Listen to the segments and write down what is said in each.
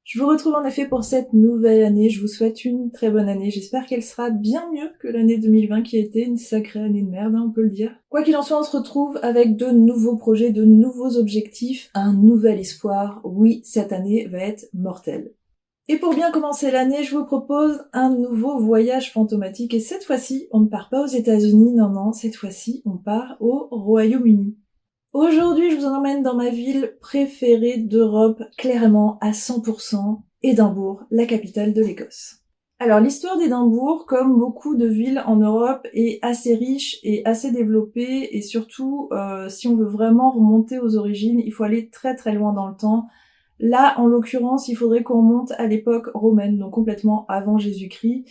Je vous retrouve en effet pour cette nouvelle année, je vous souhaite une très bonne année, j'espère qu'elle sera bien mieux que l'année 2020 qui a été une sacrée année de merde, on peut le dire. Quoi qu'il en soit, on se retrouve avec de nouveaux projets, de nouveaux objectifs, un nouvel espoir. Oui, cette année va être mortelle. Et pour bien commencer l'année, je vous propose un nouveau voyage fantomatique, et cette fois-ci, on ne part pas aux États-Unis, non, cette fois-ci, on part au Royaume-Uni. Aujourd'hui, je vous emmène dans ma ville préférée d'Europe, clairement à 100%, Édimbourg, la capitale de l'Écosse. Alors l'histoire d'Édimbourg, comme beaucoup de villes en Europe, est assez riche et assez développée, et surtout, si on veut vraiment remonter aux origines, il faut aller très très loin dans le temps. Là, en l'occurrence, il faudrait qu'on remonte à l'époque romaine, donc complètement avant Jésus-Christ,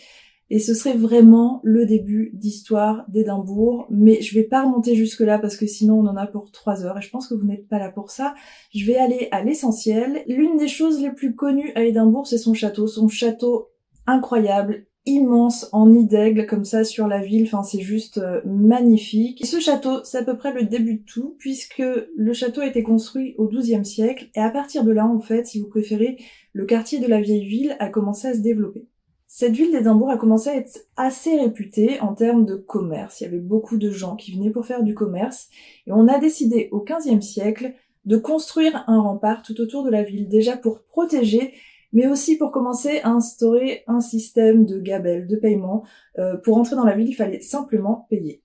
et ce serait vraiment le début d'histoire d'Édimbourg, mais je vais pas remonter jusque-là parce que sinon on en a pour 3 heures et je pense que vous n'êtes pas là pour ça. Je vais aller à l'essentiel. L'une des choses les plus connues à Édimbourg, c'est son château incroyable, immense, en nid d'aigle comme ça sur la ville, enfin c'est juste magnifique. Et ce château, c'est à peu près le début de tout, puisque le château a été construit au XIIe siècle, et à partir de là, en fait, si vous préférez, le quartier de la vieille ville a commencé à se développer. Cette ville d'Édimbourg a commencé à être assez réputée en termes de commerce. Il y avait beaucoup de gens qui venaient pour faire du commerce, et on a décidé au XVe siècle de construire un rempart tout autour de la ville, déjà pour protéger, mais aussi pour commencer à instaurer un système de gabelle, de paiement. Pour entrer dans la ville, il fallait simplement payer.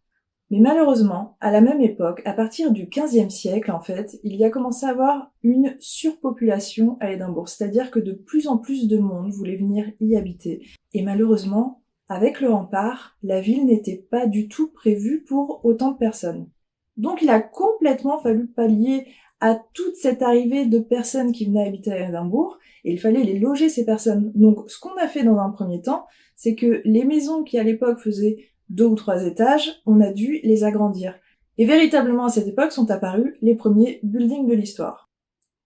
Mais malheureusement, à la même époque, à partir du XVe siècle, en fait, il y a commencé à avoir une surpopulation à Édimbourg, c'est-à-dire que de plus en plus de monde voulait venir y habiter. Et malheureusement, avec le rempart, la ville n'était pas du tout prévue pour autant de personnes. Donc il a complètement fallu pallier à toute cette arrivée de personnes qui venaient habiter à Édimbourg, et il fallait les loger, ces personnes. Donc ce qu'on a fait dans un premier temps, c'est que les maisons qui à l'époque faisaient 2 ou 3 étages, on a dû les agrandir. Et véritablement à cette époque sont apparus les premiers buildings de l'histoire.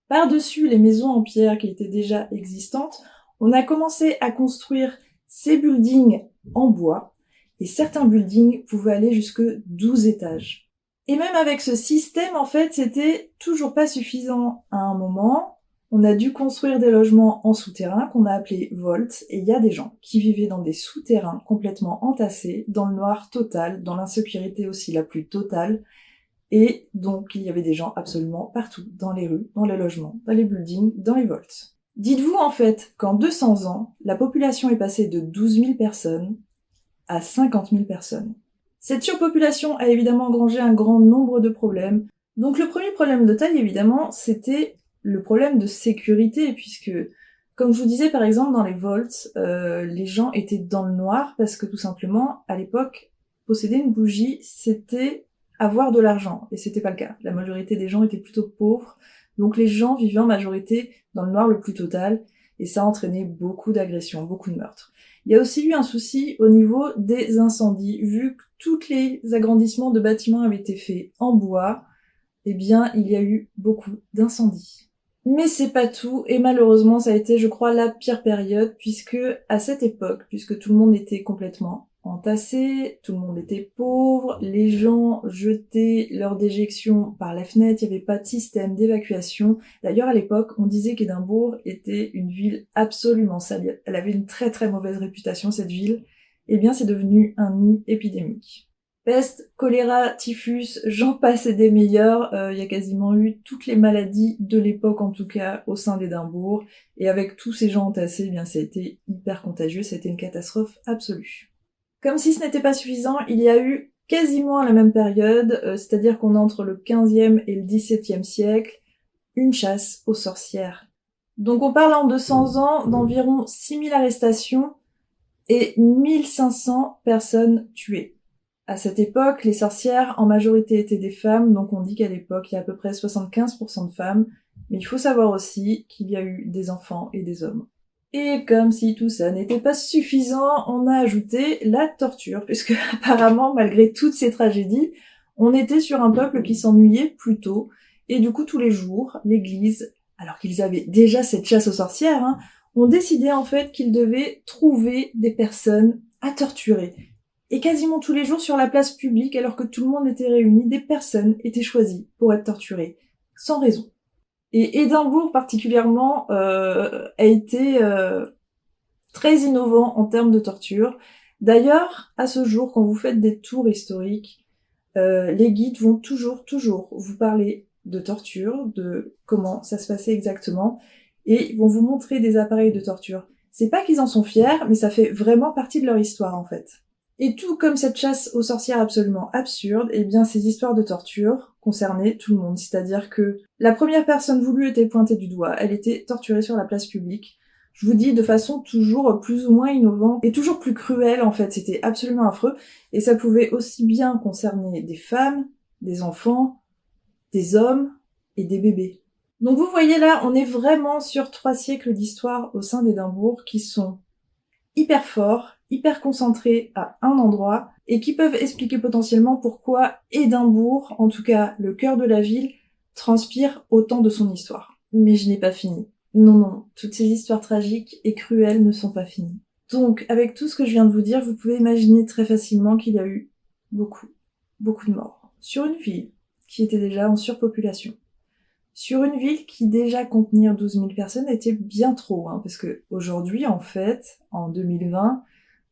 Par-dessus les maisons en pierre qui étaient déjà existantes, on a commencé à construire ces buildings en bois, et certains buildings pouvaient aller jusque 12 étages. Et même avec ce système, en fait, c'était toujours pas suffisant. À un moment, on a dû construire des logements en souterrain qu'on a appelés volts, et il y a des gens qui vivaient dans des souterrains complètement entassés, dans le noir total, dans l'insécurité aussi la plus totale, et donc il y avait des gens absolument partout, dans les rues, dans les logements, dans les buildings, dans les volts. Dites-vous en fait qu'en 200 ans, la population est passée de 12 000 personnes à 50 000 personnes. Cette surpopulation a évidemment engrangé un grand nombre de problèmes. Donc le premier problème de taille, évidemment, c'était le problème de sécurité, puisque, comme je vous disais, par exemple, dans les volts, les gens étaient dans le noir parce que tout simplement, à l'époque, posséder une bougie, c'était avoir de l'argent, et c'était pas le cas. La majorité des gens étaient plutôt pauvres, donc les gens vivaient en majorité dans le noir le plus total, et ça entraînait beaucoup d'agressions, beaucoup de meurtres. Il y a aussi eu un souci au niveau des incendies. Vu que tous les agrandissements de bâtiments avaient été faits en bois, eh bien, il y a eu beaucoup d'incendies. Mais c'est pas tout, et malheureusement, ça a été, je crois, la pire période, puisque, à cette époque, puisque tout le monde était complètement entassé, tout le monde était pauvre, les gens jetaient leurs déjections par la fenêtre, il n'y avait pas de système d'évacuation. D'ailleurs, à l'époque, on disait qu'Édimbourg était une ville absolument sale. Elle avait une très très mauvaise réputation, cette ville. Eh bien, c'est devenu un nid épidémique. Peste, choléra, typhus, j'en passe et des meilleurs. Il y a quasiment eu toutes les maladies de l'époque, en tout cas, au sein d'Édimbourg. Et avec tous ces gens entassés, eh bien, ça a été hyper contagieux, ça a été une catastrophe absolue. Comme si ce n'était pas suffisant, il y a eu quasiment à la même période, c'est-à-dire qu'on est entre le 15e et le 17e siècle, une chasse aux sorcières. Donc on parle en 200 ans d'environ 6000 arrestations et 1500 personnes tuées. À cette époque, les sorcières, en majorité, étaient des femmes, donc on dit qu'à l'époque, il y a à peu près 75% de femmes, mais il faut savoir aussi qu'il y a eu des enfants et des hommes. Et comme si tout ça n'était pas suffisant, on a ajouté la torture, puisque apparemment, malgré toutes ces tragédies, on était sur un peuple qui s'ennuyait plutôt, et du coup, tous les jours, l'église, alors qu'ils avaient déjà cette chasse aux sorcières, ont décidé en fait qu'ils devaient trouver des personnes à torturer. Et quasiment tous les jours sur la place publique, alors que tout le monde était réuni, des personnes étaient choisies pour être torturées, sans raison. Et Édimbourg particulièrement a été très innovant en termes de torture. D'ailleurs, à ce jour, quand vous faites des tours historiques, les guides vont toujours vous parler de torture, de comment ça se passait exactement, et ils vont vous montrer des appareils de torture. C'est pas qu'ils en sont fiers, mais ça fait vraiment partie de leur histoire en fait. Et tout comme cette chasse aux sorcières absolument absurde, eh bien ces histoires de torture concernaient tout le monde. C'est-à-dire que la première personne voulue était pointée du doigt, elle était torturée sur la place publique. Je vous dis de façon toujours plus ou moins innovante et toujours plus cruelle en fait, c'était absolument affreux. Et ça pouvait aussi bien concerner des femmes, des enfants, des hommes et des bébés. Donc vous voyez là, on est vraiment sur 3 siècles d'histoire au sein d'Édimbourg qui sont hyper forts, hyper concentrés à un endroit, et qui peuvent expliquer potentiellement pourquoi Édimbourg, en tout cas le cœur de la ville, transpire autant de son histoire. Mais je n'ai pas fini. Non, toutes ces histoires tragiques et cruelles ne sont pas finies. Donc, avec tout ce que je viens de vous dire, vous pouvez imaginer très facilement qu'il y a eu beaucoup de morts. Sur une ville qui était déjà en surpopulation. Sur une ville qui déjà contenir 12 000 personnes était bien trop, parce que aujourd'hui, en fait, en 2020,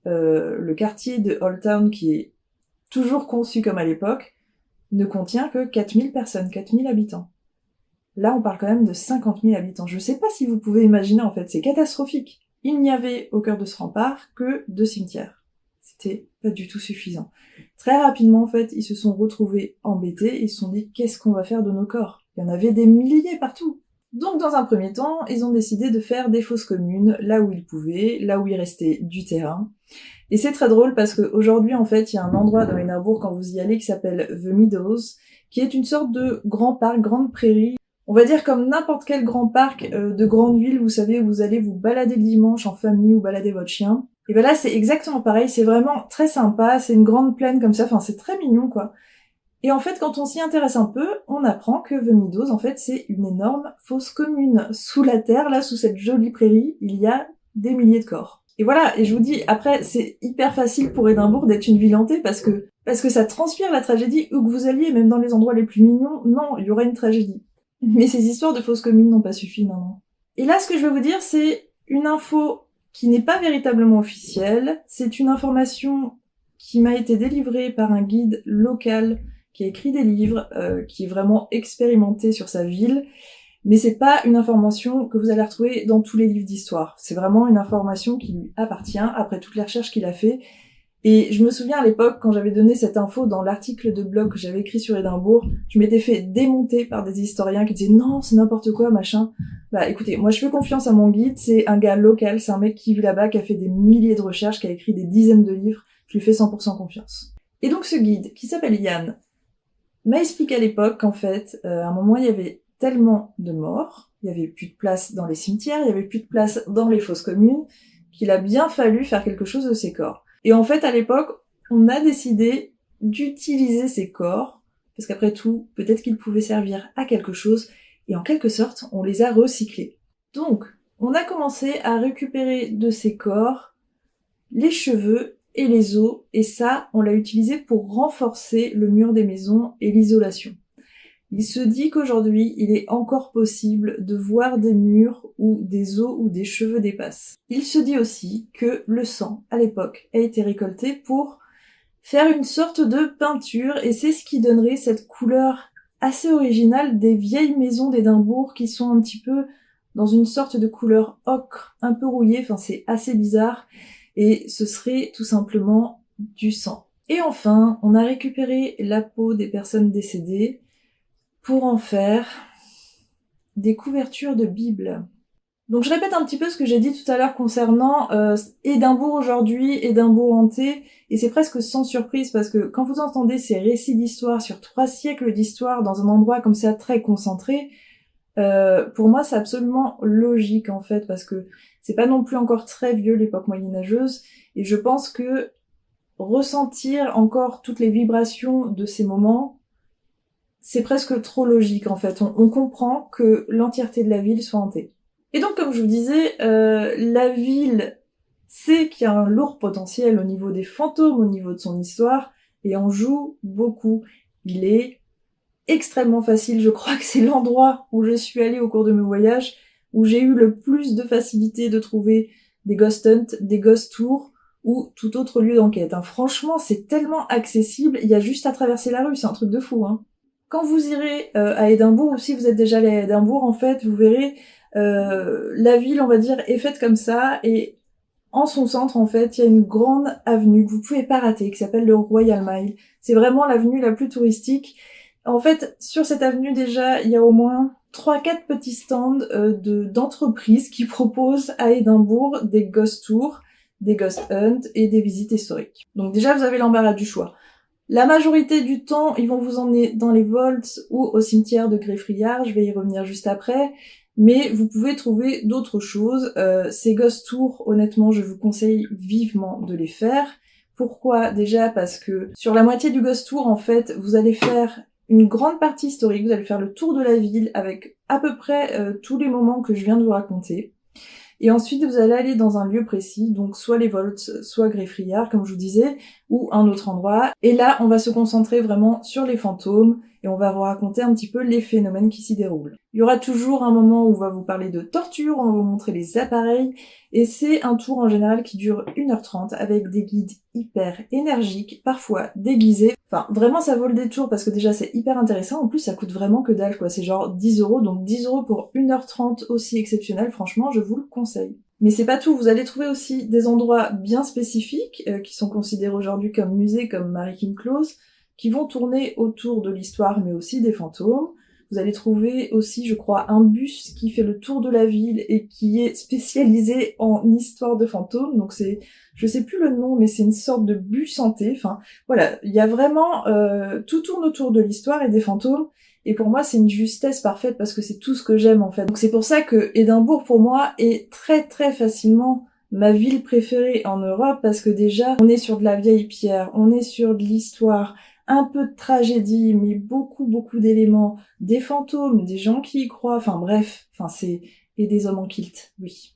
le quartier de Old Town, qui est toujours conçu comme à l'époque, ne contient que 4 000 personnes, 4 000 habitants. Là, on parle quand même de 50 000 habitants. Je sais pas si vous pouvez imaginer, en fait, c'est catastrophique. Il n'y avait au cœur de ce rempart que 2 cimetières. C'était pas du tout suffisant. Très rapidement, en fait, ils se sont retrouvés embêtés, ils se sont dit, qu'est-ce qu'on va faire de nos corps? Il y en avait des milliers partout. Donc, dans un premier temps, ils ont décidé de faire des fosses communes, là où ils pouvaient, là où il restait du terrain. Et c'est très drôle parce qu'aujourd'hui, en fait, il y a un endroit dans Édimbourg, quand vous y allez, qui s'appelle The Meadows, qui est une sorte de grand parc, grande prairie. On va dire comme n'importe quel grand parc de grande ville, vous savez, où vous allez vous balader le dimanche en famille ou balader votre chien. Et ben là, c'est exactement pareil, c'est vraiment très sympa, c'est une grande plaine comme ça, enfin c'est très mignon quoi. Et en fait, quand on s'y intéresse un peu, on apprend que The Meadows, en fait, c'est une énorme fosse commune. Sous la terre, là, sous cette jolie prairie, il y a des milliers de corps. Et voilà, et je vous dis, après, c'est hyper facile pour Édimbourg d'être une ville hantée parce que ça transpire la tragédie, où que vous alliez, même dans les endroits les plus mignons, non, il y aurait une tragédie. Mais ces histoires de fosses communes n'ont pas suffi, non. Et là, ce que je vais vous dire, c'est une info qui n'est pas véritablement officielle, c'est une information qui m'a été délivrée par un guide local qui a écrit des livres, qui est vraiment expérimenté sur sa ville, mais c'est pas une information que vous allez retrouver dans tous les livres d'histoire. C'est vraiment une information qui lui appartient, après toutes les recherches qu'il a fait. Et je me souviens à l'époque, quand j'avais donné cette info dans l'article de blog que j'avais écrit sur Édimbourg, je m'étais fait démonter par des historiens qui disaient non, c'est n'importe quoi, machin. Bah écoutez, moi je fais confiance à mon guide, c'est un gars local, c'est un mec qui vit là-bas, qui a fait des milliers de recherches, qui a écrit des dizaines de livres, je lui fais 100% confiance. Et donc ce guide, qui s'appelle Yann, m'a expliqué à l'époque qu'en fait, à un moment, il y avait tellement de morts, il y avait plus de place dans les cimetières, il y avait plus de place dans les fosses communes, qu'il a bien fallu faire quelque chose de ces corps. Et en fait, à l'époque, on a décidé d'utiliser ces corps, parce qu'après tout, peut-être qu'ils pouvaient servir à quelque chose, et en quelque sorte, on les a recyclés. Donc, on a commencé à récupérer de ces corps les cheveux et les os, et ça, on l'a utilisé pour renforcer le mur des maisons et l'isolation. Il se dit qu'aujourd'hui, il est encore possible de voir des murs où des os ou des cheveux dépassent. Il se dit aussi que le sang, à l'époque, a été récolté pour faire une sorte de peinture, et c'est ce qui donnerait cette couleur assez originale des vieilles maisons d'Édimbourg qui sont un petit peu dans une sorte de couleur ocre, un peu rouillée, enfin c'est assez bizarre, et ce serait tout simplement du sang. Et enfin, on a récupéré la peau des personnes décédées pour en faire des couvertures de Bible. Donc je répète un petit peu ce que j'ai dit tout à l'heure concernant Édimbourg aujourd'hui, Édimbourg hanté, et c'est presque sans surprise parce que quand vous entendez ces récits d'histoire sur 3 siècles d'histoire dans un endroit comme ça très concentré, pour moi c'est absolument logique en fait, parce que c'est pas non plus encore très vieux l'époque moyenâgeuse, et je pense que ressentir encore toutes les vibrations de ces moments, c'est presque trop logique en fait. On comprend que l'entièreté de la ville soit hantée. Et donc comme je vous disais, la ville sait qu'il y a un lourd potentiel au niveau des fantômes, au niveau de son histoire, et en joue beaucoup. Il est extrêmement facile. Je crois que c'est l'endroit où je suis allée au cours de mes voyages où j'ai eu le plus de facilité de trouver des ghost hunts, des ghost tours ou tout autre lieu d'enquête. Franchement, c'est tellement accessible, il y a juste à traverser la rue, c'est un truc de fou. Quand vous irez à Édimbourg, ou si vous êtes déjà allé à Édimbourg, en fait, vous verrez, la ville, on va dire, est faite comme ça, et en son centre, en fait, il y a une grande avenue que vous pouvez pas rater, qui s'appelle le Royal Mile. C'est vraiment l'avenue la plus touristique. En fait, sur cette avenue, déjà, il y a au moins 3-4 petits stands d'entreprises qui proposent à Édimbourg des ghost tours, des ghost hunts et des visites historiques. Donc déjà, vous avez l'embarras du choix. La majorité du temps, ils vont vous emmener dans les vaults ou au cimetière de Greffrillard, je vais y revenir juste après, mais vous pouvez trouver d'autres choses. Ces ghost tours, honnêtement, je vous conseille vivement de les faire. Pourquoi? Déjà parce que sur la moitié du ghost tour, en fait, vous allez faire une grande partie historique, vous allez faire le tour de la ville avec à peu près tous les moments que je viens de vous raconter. Et ensuite, vous allez aller dans un lieu précis, donc soit les Vaults, soit Greffrillard, comme je vous disais, ou un autre endroit. Et là, on va se concentrer vraiment sur les fantômes, et on va vous raconter un petit peu les phénomènes qui s'y déroulent. Il y aura toujours un moment où on va vous parler de torture, on va vous montrer les appareils, et c'est un tour en général qui dure 1h30, avec des guides hyper énergiques, parfois déguisés. Enfin, vraiment, ça vaut le détour, parce que déjà, c'est hyper intéressant. En plus, ça coûte vraiment que dalle, quoi. C'est genre 10€, donc 10€ pour 1h30 aussi exceptionnel. Franchement, je vous le conseille. Mais c'est pas tout, vous allez trouver aussi des endroits bien spécifiques, qui sont considérés aujourd'hui comme musées, comme Mary Kim Close, qui vont tourner autour de l'histoire, mais aussi des fantômes. Vous allez trouver aussi, je crois, un bus qui fait le tour de la ville et qui est spécialisé en histoire de fantômes. Donc c'est, je sais plus le nom, mais c'est une sorte de bus hanté. Enfin, voilà, il y a vraiment, tout tourne autour de l'histoire et des fantômes. Et pour moi, c'est une justesse parfaite parce que c'est tout ce que j'aime, en fait. Donc c'est pour ça que Édimbourg, pour moi, est très très facilement ma ville préférée en Europe parce que déjà, on est sur de la vieille pierre, on est sur de l'histoire, un peu de tragédie, mais beaucoup beaucoup d'éléments, des fantômes, des gens qui y croient, enfin bref, et des hommes en kilt, oui.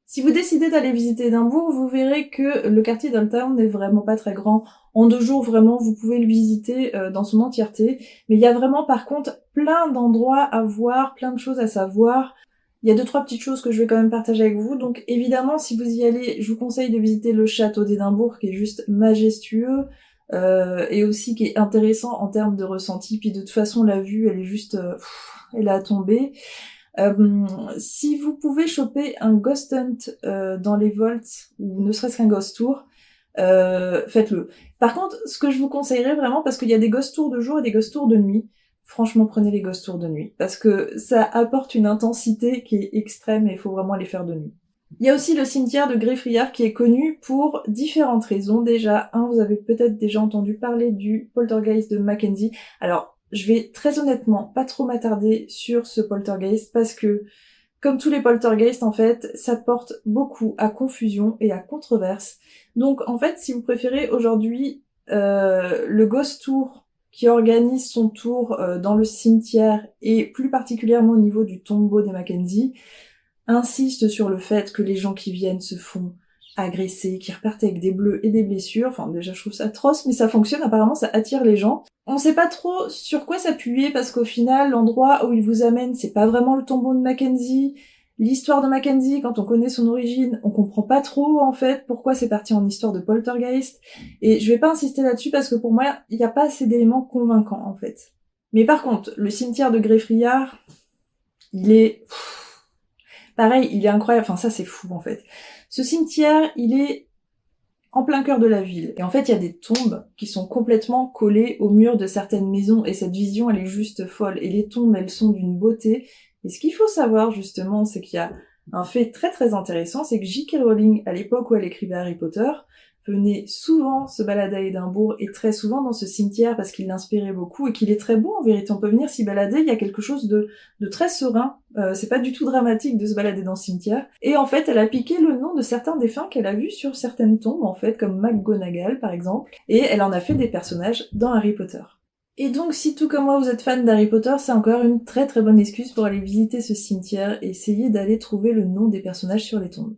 Si vous décidez d'aller visiter Édimbourg, vous verrez que le quartier Downtown n'est vraiment pas très grand. En 2 jours, vraiment, vous pouvez le visiter dans son entièreté. Mais il y a vraiment, par contre, plein d'endroits à voir, plein de choses à savoir. Il y a 2-3 petites choses que je vais quand même partager avec vous. Donc évidemment, si vous y allez, je vous conseille de visiter le château d'Édimbourg, qui est juste majestueux, et aussi qui est intéressant en termes de ressenti. Puis de toute façon, la vue, elle est juste... elle a tombé. Si vous pouvez choper un ghost hunt dans les vaults, ou ne serait-ce qu'un ghost tour, faites-le. Par contre, ce que je vous conseillerais vraiment, parce qu'il y a des ghost tours de jour et des ghost tours de nuit, franchement prenez les ghost tours de nuit, parce que ça apporte une intensité qui est extrême et il faut vraiment les faire de nuit. Il y a aussi le cimetière de Greffrillard qui est connu pour différentes raisons. Déjà, vous avez peut-être déjà entendu parler du poltergeist de Mackenzie. Alors, je vais très honnêtement pas trop m'attarder sur ce poltergeist parce que, comme tous les poltergeists, en fait, ça porte beaucoup à confusion et à controverse. Donc, en fait, si vous préférez aujourd'hui le Ghost Tour qui organise son tour dans le cimetière et plus particulièrement au niveau du tombeau des Mackenzie, insiste sur le fait que les gens qui viennent se font agresser, qui repartent avec des bleus et des blessures. Enfin, déjà, je trouve ça atroce, mais ça fonctionne, apparemment, ça attire les gens. On sait pas trop sur quoi s'appuyer, parce qu'au final, l'endroit où il vous amène, c'est pas vraiment le tombeau de Mackenzie. L'histoire de Mackenzie, quand on connaît son origine, on comprend pas trop, en fait, pourquoi c'est parti en histoire de poltergeist. Et je vais pas insister là-dessus, parce que pour moi, il y a pas assez d'éléments convaincants, en fait. Mais par contre, le cimetière de Greffrillard, il est... pareil, il est incroyable, enfin ça c'est fou en fait. Ce cimetière, il est en plein cœur de la ville. Et en fait, il y a des tombes qui sont complètement collées au mur de certaines maisons, et cette vision, elle est juste folle. Et les tombes, elles sont d'une beauté. Et ce qu'il faut savoir justement, c'est qu'il y a un fait très très intéressant, c'est que J.K. Rowling, à l'époque où elle écrivait Harry Potter, venait souvent se balader à Édimbourg et très souvent dans ce cimetière parce qu'il l'inspirait beaucoup et qu'il est très beau en vérité. On peut venir s'y balader, il y a quelque chose de très serein. C'est pas du tout dramatique de se balader dans ce cimetière. Et en fait, elle a piqué le nom de certains défunts qu'elle a vus sur certaines tombes, en fait, comme McGonagall par exemple, et elle en a fait des personnages dans Harry Potter. Et donc, si tout comme moi vous êtes fan d'Harry Potter, c'est encore une très très bonne excuse pour aller visiter ce cimetière et essayer d'aller trouver le nom des personnages sur les tombes.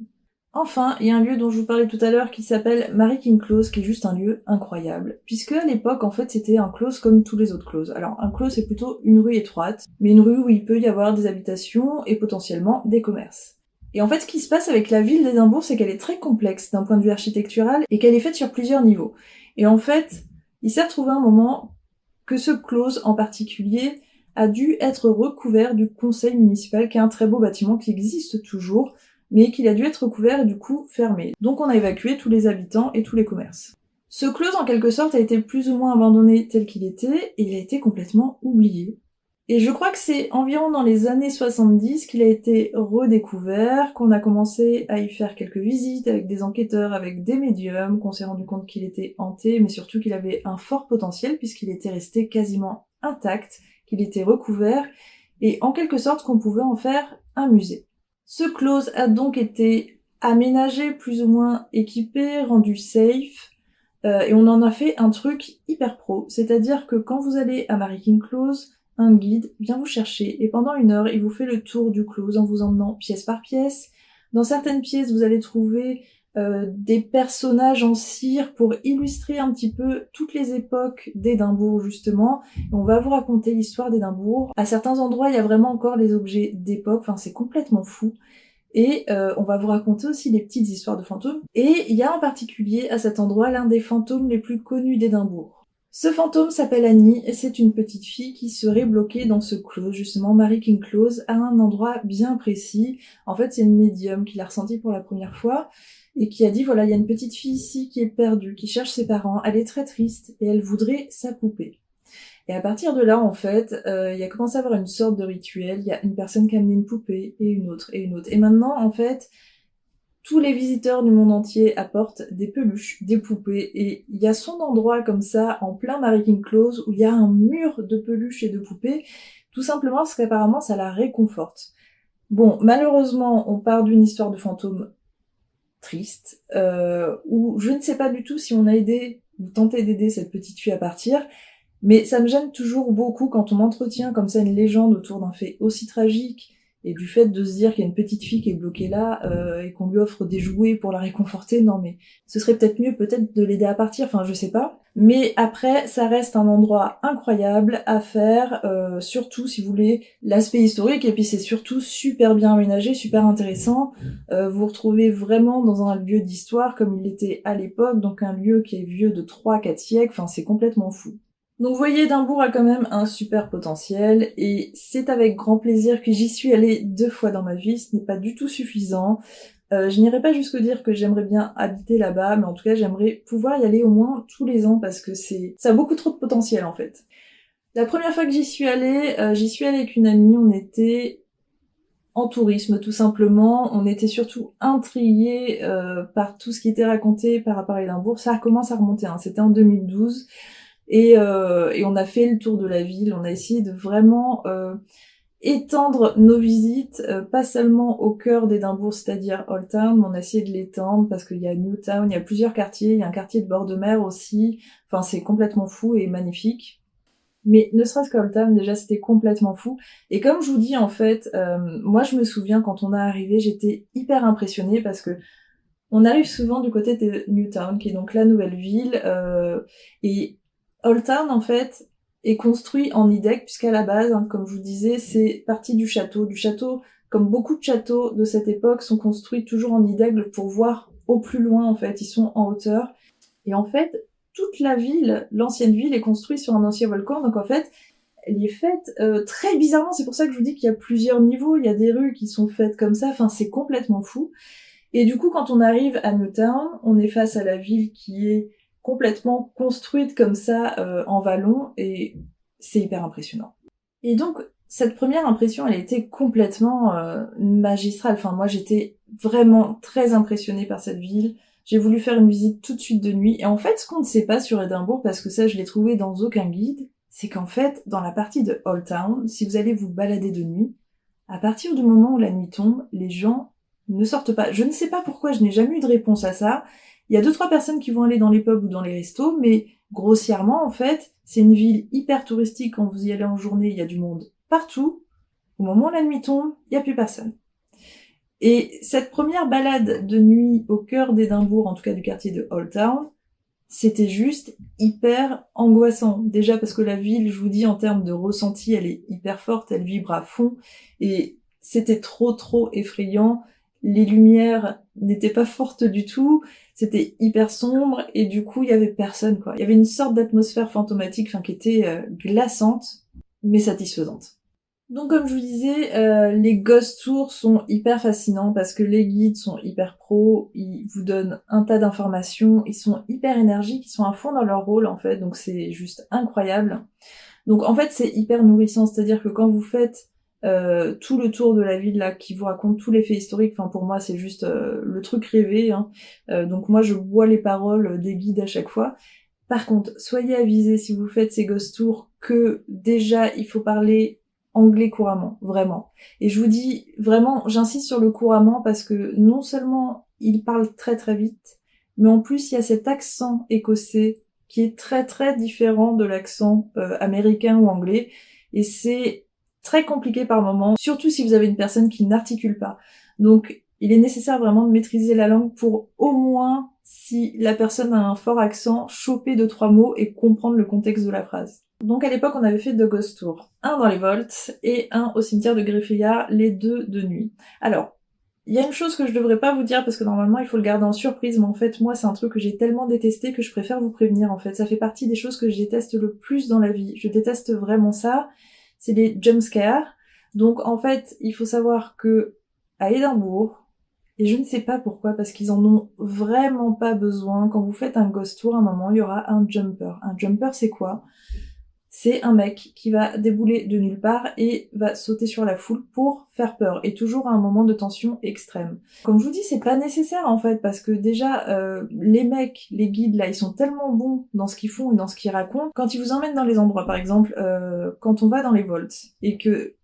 Enfin, il y a un lieu dont je vous parlais tout à l'heure qui s'appelle Mary King Close, qui est juste un lieu incroyable. Puisque à l'époque, en fait, c'était un close comme tous les autres closes. Alors, un close, c'est plutôt une rue étroite, mais une rue où il peut y avoir des habitations et potentiellement des commerces. Et en fait, ce qui se passe avec la ville d'Édimbourg, c'est qu'elle est très complexe d'un point de vue architectural et qu'elle est faite sur plusieurs niveaux. Et en fait, il s'est retrouvé un moment que ce close en particulier a dû être recouvert du conseil municipal, qui est un très beau bâtiment qui existe toujours, mais qu'il a dû être recouvert et du coup fermé. Donc on a évacué tous les habitants et tous les commerces. Ce close, en quelque sorte, a été plus ou moins abandonné tel qu'il était, et il a été complètement oublié. Et je crois que c'est environ dans les années 70 qu'il a été redécouvert, qu'on a commencé à y faire quelques visites avec des enquêteurs, avec des médiums, qu'on s'est rendu compte qu'il était hanté, mais surtout qu'il avait un fort potentiel puisqu'il était resté quasiment intact, qu'il était recouvert, et en quelque sorte qu'on pouvait en faire un musée. Ce close a donc été aménagé, plus ou moins équipé, rendu safe, et on en a fait un truc hyper pro, c'est-à-dire que quand vous allez à Mary King Close, un guide vient vous chercher, et pendant 1 heure, il vous fait le tour du close en vous emmenant pièce par pièce. Dans certaines pièces, vous allez trouver des personnages en cire pour illustrer un petit peu toutes les époques d'Édimbourg, justement. Et on va vous raconter l'histoire d'Édimbourg. À certains endroits, il y a vraiment encore les objets d'époque, enfin c'est complètement fou. Et on va vous raconter aussi des petites histoires de fantômes. Et il y a en particulier à cet endroit l'un des fantômes les plus connus d'Édimbourg. Ce fantôme s'appelle Annie, et c'est une petite fille qui serait bloquée dans ce close, justement Mary King Close, à un endroit bien précis. En fait, c'est une médium qui l'a ressenti pour la première fois, et qui a dit, voilà, il y a une petite fille ici qui est perdue, qui cherche ses parents, elle est très triste, et elle voudrait sa poupée. Et à partir de là, en fait, il a commencé à avoir une sorte de rituel, il y a une personne qui a amené une poupée, et une autre, et une autre. Et maintenant, en fait, tous les visiteurs du monde entier apportent des peluches, des poupées, et il y a son endroit comme ça, en plein Mary King Close, où il y a un mur de peluches et de poupées, tout simplement parce qu'apparemment ça la réconforte. Bon, malheureusement, on part d'une histoire de fantôme triste, où je ne sais pas du tout si on a aidé ou tenté d'aider cette petite fille à partir, mais ça me gêne toujours beaucoup quand on entretient comme ça une légende autour d'un fait aussi tragique, et du fait de se dire qu'il y a une petite fille qui est bloquée là, et qu'on lui offre des jouets pour la réconforter. Non mais, ce serait peut-être mieux de l'aider à partir, enfin je sais pas. Mais après, ça reste un endroit incroyable à faire, surtout si vous voulez l'aspect historique, et puis c'est surtout super bien aménagé, super intéressant. Vous vous retrouvez vraiment dans un lieu d'histoire comme il l'était à l'époque, donc un lieu qui est vieux de 3-4 siècles, enfin c'est complètement fou. Donc vous voyez, Édimbourg a quand même un super potentiel, et c'est avec grand plaisir que j'y suis allée 2 fois dans ma vie, ce n'est pas du tout suffisant. Je n'irai pas jusqu'à dire que j'aimerais bien habiter là-bas, mais en tout cas j'aimerais pouvoir y aller au moins tous les ans, parce que ça a beaucoup trop de potentiel en fait. La première fois que j'y suis allée avec une amie, on était en tourisme tout simplement, on était surtout intrigués par tout ce qui était raconté par rapport à Édimbourg. Ça commence à remonter, hein. C'était en 2012. Et on a fait le tour de la ville, on a essayé de vraiment étendre nos visites, pas seulement au cœur d'Édimbourg, c'est-à-dire Old Town, mais on a essayé de l'étendre parce qu'il y a New Town, il y a plusieurs quartiers, il y a un quartier de bord de mer aussi, enfin c'est complètement fou et magnifique. Mais ne serait-ce qu'Old Town, déjà c'était complètement fou. Et comme je vous dis en fait, moi je me souviens quand on est arrivé, j'étais hyper impressionnée parce que on arrive souvent du côté de Newtown, qui est donc la nouvelle ville, et Old Town, en fait, est construit en IDEC, puisqu'à la base, hein, comme je vous disais, c'est parti du château. Du château, comme beaucoup de châteaux de cette époque, sont construits toujours en IDEC pour voir au plus loin, en fait, ils sont en hauteur. Et en fait, toute la ville, l'ancienne ville, est construite sur un ancien volcan, donc en fait, elle est faite très bizarrement, c'est pour ça que je vous dis qu'il y a plusieurs niveaux, il y a des rues qui sont faites comme ça, enfin c'est complètement fou. Et du coup, quand on arrive à Newtown, on est face à la ville qui est complètement construite comme ça, en vallon, et c'est hyper impressionnant. Et donc, cette première impression, elle a été complètement magistrale. Enfin, moi, j'étais vraiment très impressionnée par cette ville. J'ai voulu faire une visite tout de suite de nuit. Et en fait, ce qu'on ne sait pas sur Édimbourg, parce que ça, je l'ai trouvé dans aucun guide, c'est qu'en fait, dans la partie de Old Town, si vous allez vous balader de nuit, à partir du moment où la nuit tombe, les gens ne sortent pas. Je ne sais pas pourquoi, je n'ai jamais eu de réponse à ça. Il y a 2-3 personnes qui vont aller dans les pubs ou dans les restos, mais grossièrement, en fait, c'est une ville hyper touristique. Quand vous y allez en journée, il y a du monde partout. Au moment où la nuit tombe, il n'y a plus personne. Et cette première balade de nuit au cœur d'Édimbourg, en tout cas du quartier de Old Town, c'était juste hyper angoissant. Déjà parce que la ville, je vous dis, en termes de ressenti, elle est hyper forte, elle vibre à fond, et c'était trop effrayant. Les lumières n'étaient pas fortes du tout, c'était hyper sombre, et du coup, il y avait personne, quoi. Il y avait une sorte d'atmosphère fantomatique, enfin, qui était glaçante, mais satisfaisante. Donc comme je vous disais, les ghost tours sont hyper fascinants parce que les guides sont hyper pros, ils vous donnent un tas d'informations, ils sont hyper énergiques, ils sont à fond dans leur rôle en fait, donc c'est juste incroyable. Donc en fait c'est hyper nourrissant, c'est-à-dire que quand vous faites tout le tour de la ville là, qui vous raconte tous les faits historiques, enfin pour moi c'est juste le truc rêvé, hein. Donc moi je bois les paroles des guides à chaque fois. Par contre, soyez avisés si vous faites ces ghost tours que déjà il faut parler anglais couramment, vraiment. Et je vous dis vraiment, j'insiste sur le couramment parce que non seulement il parle très vite, mais en plus il y a cet accent écossais qui est très différent de l'accent américain ou anglais, et c'est très compliqué par moments, surtout si vous avez une personne qui n'articule pas. Donc il est nécessaire vraiment de maîtriser la langue pour au moins, si la personne a un fort accent, choper 2-3 mots et comprendre le contexte de la phrase. Donc à l'époque, on avait fait deux ghost tours. Un dans les Volts et un au cimetière de Greffillard, les deux de nuit. Alors, il y a une chose que je devrais pas vous dire parce que normalement il faut le garder en surprise, mais en fait moi c'est un truc que j'ai tellement détesté que je préfère vous prévenir en fait. Ça fait partie des choses que je déteste le plus dans la vie. Je déteste vraiment ça. C'est les jumpscares. Donc en fait, il faut savoir que à Édimbourg, et je ne sais pas pourquoi, parce qu'ils en ont vraiment pas besoin. Quand vous faites un ghost tour, à un moment, il y aura un jumper. Un jumper, c'est quoi? C'est un mec qui va débouler de nulle part et va sauter sur la foule pour faire peur, et toujours à un moment de tension extrême. Comme je vous dis, c'est pas nécessaire en fait, parce que déjà, les mecs, les guides là, ils sont tellement bons dans ce qu'ils font et dans ce qu'ils racontent. Quand ils vous emmènent dans les endroits, par exemple, quand on va dans les Volts, et que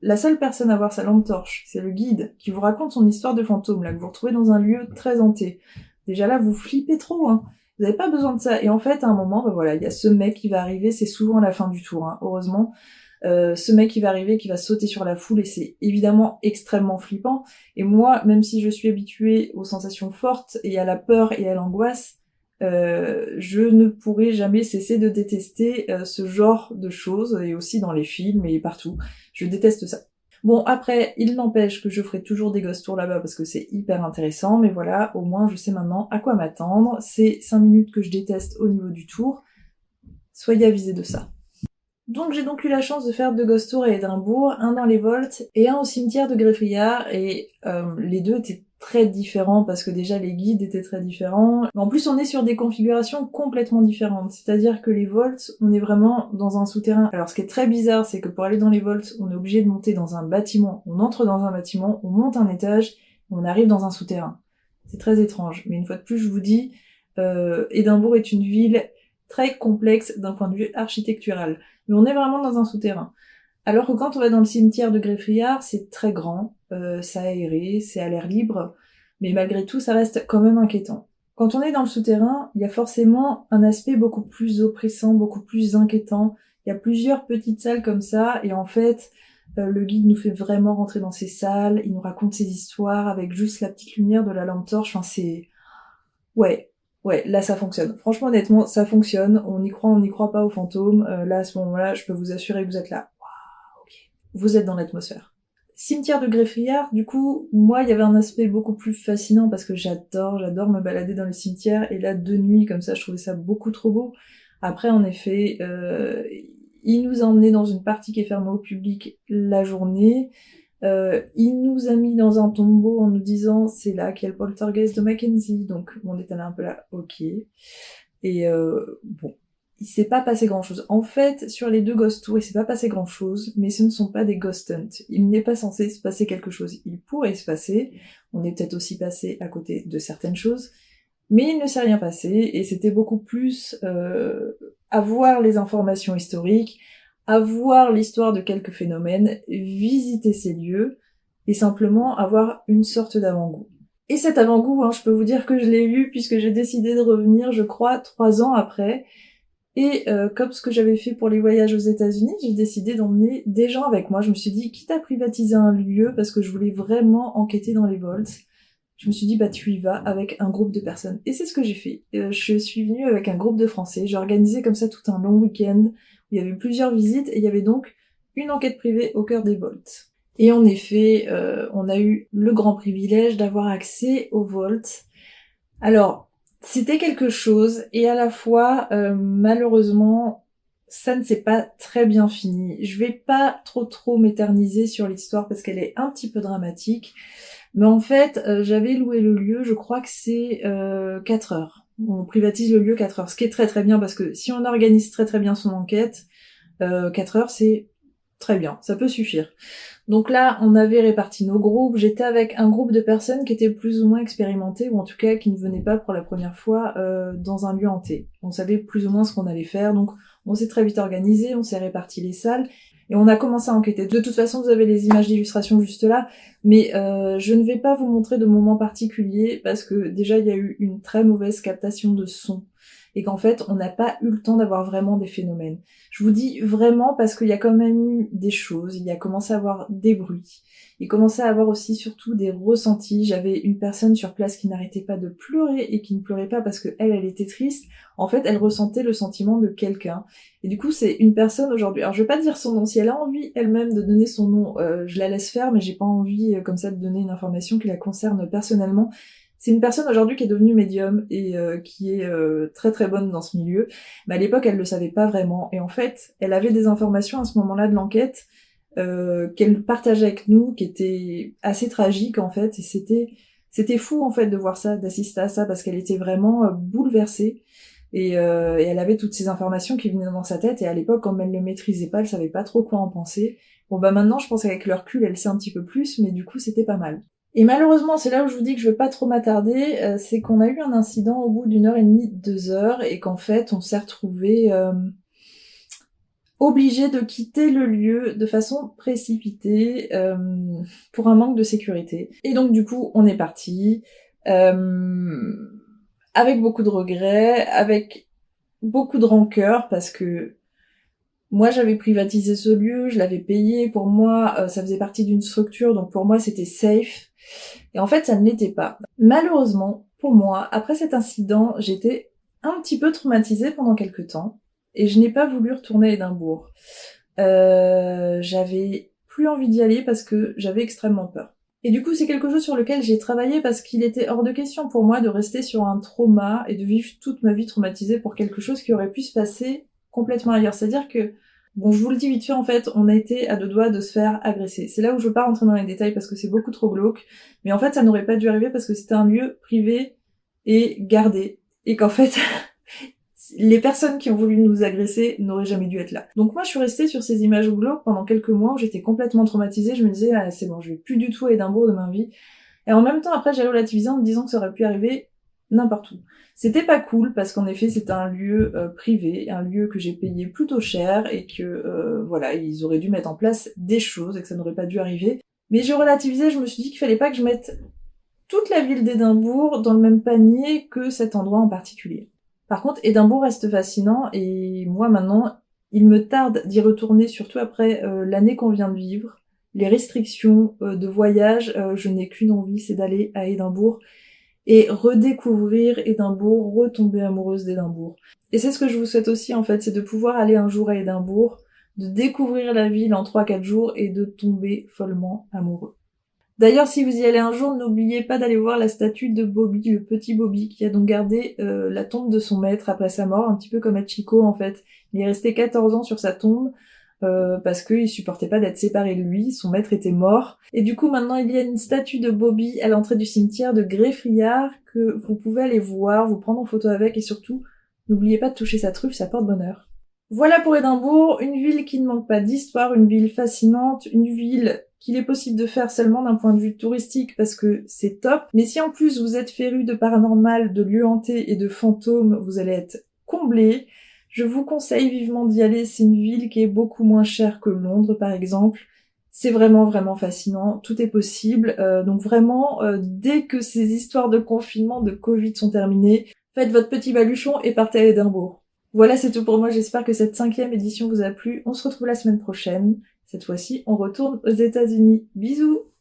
la seule personne à voir sa lampe torche, c'est le guide qui vous raconte son histoire de fantôme, là, que vous retrouvez dans un lieu très hanté. Déjà là, vous flippez trop, hein. Vous n'avez pas besoin de ça. Et en fait, à un moment, voilà, il y a ce mec qui va arriver, c'est souvent à la fin du tour, hein, heureusement. Ce mec qui va arriver, qui va sauter sur la foule, et c'est évidemment extrêmement flippant. Et moi, même si je suis habituée aux sensations fortes, et à la peur et à l'angoisse, je ne pourrai jamais cesser de détester ce genre de choses, et aussi dans les films et partout. Je déteste ça. Bon, après, il n'empêche que je ferai toujours des ghost tours là-bas parce que c'est hyper intéressant, mais voilà, au moins je sais maintenant à quoi m'attendre. C'est 5 minutes que je déteste au niveau du tour. Soyez avisés de ça. Donc j'ai donc eu la chance de faire deux ghost tours à Édimbourg, un dans les Volts et un au cimetière de Greffillard, et les deux étaient très différents parce que déjà les guides étaient très différents. En plus on est sur des configurations complètement différentes, c'est-à-dire que les Volts, on est vraiment dans un souterrain. Alors ce qui est très bizarre, c'est que pour aller dans les Volts, on est obligé de monter dans un bâtiment. On entre dans un bâtiment, on monte un étage, et on arrive dans un souterrain. C'est très étrange, mais une fois de plus je vous dis, Édimbourg est une ville très complexe d'un point de vue architectural. Mais on est vraiment dans un souterrain. Alors que quand on va dans le cimetière de Greffillard, c'est très grand, c'est aéré, c'est à l'air libre, mais malgré tout, ça reste quand même inquiétant. Quand on est dans le souterrain, il y a forcément un aspect beaucoup plus oppressant, beaucoup plus inquiétant. Il y a plusieurs petites salles comme ça, et en fait, le guide nous fait vraiment rentrer dans ces salles, il nous raconte ses histoires avec juste la petite lumière de la lampe torche, enfin c'est... Ouais, ouais, là ça fonctionne. Franchement, honnêtement, ça fonctionne. On n'y croit pas aux fantômes. Là, à ce moment-là, je peux vous assurer que vous êtes là. Waouh, ok. Vous êtes dans l'atmosphère. Cimetière de Greffillard, du coup, moi, il y avait un aspect beaucoup plus fascinant parce que j'adore me balader dans les cimetières. Et là, de nuit, comme ça, je trouvais ça beaucoup trop beau. Après, en effet, il nous a emmenés dans une partie qui est fermée au public la journée. Il nous a mis dans un tombeau en nous disant c'est là qu'il y a le poltergeist de Mackenzie, donc on était là un peu là, ok. Et bon, il s'est pas passé grand chose. En fait, sur les deux ghost tours, il s'est pas passé grand chose, mais ce ne sont pas des ghost hunts. Il n'est pas censé se passer quelque chose. Il pourrait se passer, on est peut-être aussi passé à côté de certaines choses, mais il ne s'est rien passé, et c'était beaucoup plus avoir les informations historiques, avoir l'histoire de quelques phénomènes, visiter ces lieux, et simplement avoir une sorte d'avant-goût. Et cet avant-goût, hein, je peux vous dire que je l'ai eu puisque j'ai décidé de revenir, je crois, 3 ans après. Et comme ce que j'avais fait pour les voyages aux États-Unis, j'ai décidé d'emmener des gens avec moi. Je me suis dit, quitte à privatiser un lieu, parce que je voulais vraiment enquêter dans les vaults, je me suis dit, bah tu y vas avec un groupe de personnes. Et c'est ce que j'ai fait. Je suis venue avec un groupe de Français. J'ai organisé comme ça tout un long week-end, où il y avait plusieurs visites, et il y avait donc une enquête privée au cœur des vaults. Et en effet, on a eu le grand privilège d'avoir accès aux vaults. Alors, c'était quelque chose, et à la fois, malheureusement, ça ne s'est pas très bien fini. Je vais pas trop m'éterniser sur l'histoire parce qu'elle est un petit peu dramatique, mais en fait, j'avais loué le lieu, je crois que c'est 4 heures. On privatise le lieu 4 heures, ce qui est très bien parce que si on organise très bien son enquête, 4 heures c'est très bien, ça peut suffire. Donc là, on avait réparti nos groupes, j'étais avec un groupe de personnes qui étaient plus ou moins expérimentées, ou en tout cas qui ne venaient pas pour la première fois dans un lieu hanté. On savait plus ou moins ce qu'on allait faire, donc on s'est très vite organisé, on s'est réparti les salles, et on a commencé à enquêter. De toute façon, vous avez les images d'illustration juste là, mais je ne vais pas vous montrer de moments particuliers, parce que déjà il y a eu une très mauvaise captation de son, et qu'en fait, on n'a pas eu le temps d'avoir vraiment des phénomènes. Je vous dis vraiment parce qu'il y a quand même eu des choses, il y a commencé à avoir des bruits, il commençait à avoir aussi surtout des ressentis. J'avais une personne sur place qui n'arrêtait pas de pleurer et qui ne pleurait pas parce que elle était triste. En fait, elle ressentait le sentiment de quelqu'un. Et du coup, c'est une personne aujourd'hui. Alors, je vais pas dire son nom. Si elle a envie elle-même de donner son nom, je la laisse faire, mais j'ai pas envie comme ça de donner une information qui la concerne personnellement. C'est une personne aujourd'hui qui est devenue médium et qui est très bonne dans ce milieu. Mais à l'époque, elle le savait pas vraiment. Et en fait, elle avait des informations à ce moment-là de l'enquête qu'elle partageait avec nous, qui étaient assez tragiques en fait. Et c'était fou en fait de voir ça, d'assister à ça, parce qu'elle était vraiment bouleversée. Et elle avait toutes ces informations qui venaient dans sa tête. Et à l'époque, comme elle le maîtrisait pas, elle savait pas trop quoi en penser. Bon bah maintenant, je pense qu'avec le recul, elle sait un petit peu plus, mais du coup, c'était pas mal. Et malheureusement, c'est là où je vous dis que je vais pas trop m'attarder, c'est qu'on a eu un incident au bout d'1 heure et demie, 2 heures, et qu'en fait, on s'est retrouvés obligés de quitter le lieu de façon précipitée pour un manque de sécurité. Et donc du coup, on est parti avec beaucoup de regrets, avec beaucoup de rancœur, parce que moi, j'avais privatisé ce lieu, je l'avais payé, pour moi, ça faisait partie d'une structure, donc pour moi, c'était safe. Et en fait, ça ne l'était pas. Malheureusement, pour moi, après cet incident, j'étais un petit peu traumatisée pendant quelques temps, et je n'ai pas voulu retourner à Édimbourg. J'avais plus envie d'y aller parce que j'avais extrêmement peur. Et du coup, c'est quelque chose sur lequel j'ai travaillé parce qu'il était hors de question pour moi de rester sur un trauma et de vivre toute ma vie traumatisée pour quelque chose qui aurait pu se passer complètement ailleurs. C'est-à-dire que, bon, je vous le dis vite fait, en fait, on a été à 2 doigts de se faire agresser. C'est là où je veux pas rentrer dans les détails parce que c'est beaucoup trop glauque, mais en fait, ça n'aurait pas dû arriver parce que c'était un lieu privé et gardé. Et qu'en fait, les personnes qui ont voulu nous agresser n'auraient jamais dû être là. Donc moi, je suis restée sur ces images glauques pendant quelques mois où j'étais complètement traumatisée. Je me disais, ah, c'est bon, je vais plus du tout à Édimbourg de ma vie. Et en même temps, après, j'ai relativisé en me disant que ça aurait pu arriver n'importe où. C'était pas cool parce qu'en effet, c'était un lieu privé, un lieu que j'ai payé plutôt cher et que, voilà, ils auraient dû mettre en place des choses et que ça n'aurait pas dû arriver. Mais j'ai relativisé, je me suis dit qu'il fallait pas que je mette toute la ville d'Édimbourg dans le même panier que cet endroit en particulier. Par contre, Édimbourg reste fascinant et moi maintenant, il me tarde d'y retourner, surtout après l'année qu'on vient de vivre. Les restrictions de voyage, je n'ai qu'une envie, c'est d'aller à Édimbourg et redécouvrir Édimbourg, retomber amoureuse d'Édimbourg. Et c'est ce que je vous souhaite aussi en fait, c'est de pouvoir aller un jour à Édimbourg, de découvrir la ville en 3-4 jours et de tomber follement amoureux. D'ailleurs, si vous y allez un jour, n'oubliez pas d'aller voir la statue de Bobby, le petit Bobby, qui a donc gardé la tombe de son maître après sa mort, un petit peu comme Hachiko en fait. Il est resté 14 ans sur sa tombe, parce qu'il supportait pas d'être séparé de lui, son maître était mort. Et du coup, maintenant, il y a une statue de Bobby à l'entrée du cimetière de Greffriard, que vous pouvez aller voir, vous prendre en photo avec, et surtout, n'oubliez pas de toucher sa truffe, ça porte bonheur. Voilà pour Édimbourg, une ville qui ne manque pas d'histoire, une ville fascinante, une ville qu'il est possible de faire seulement d'un point de vue touristique parce que c'est top. Mais si en plus vous êtes féru de paranormal, de lieux hantés et de fantômes, vous allez être comblé. Je vous conseille vivement d'y aller, c'est une ville qui est beaucoup moins chère que Londres par exemple. C'est vraiment fascinant, tout est possible. Donc vraiment, dès que ces histoires de confinement, de Covid sont terminées, faites votre petit baluchon et partez à Édimbourg. Voilà, c'est tout pour moi. J'espère que cette 5e édition vous a plu. On se retrouve la semaine prochaine. Cette fois-ci, on retourne aux États-Unis. Bisous!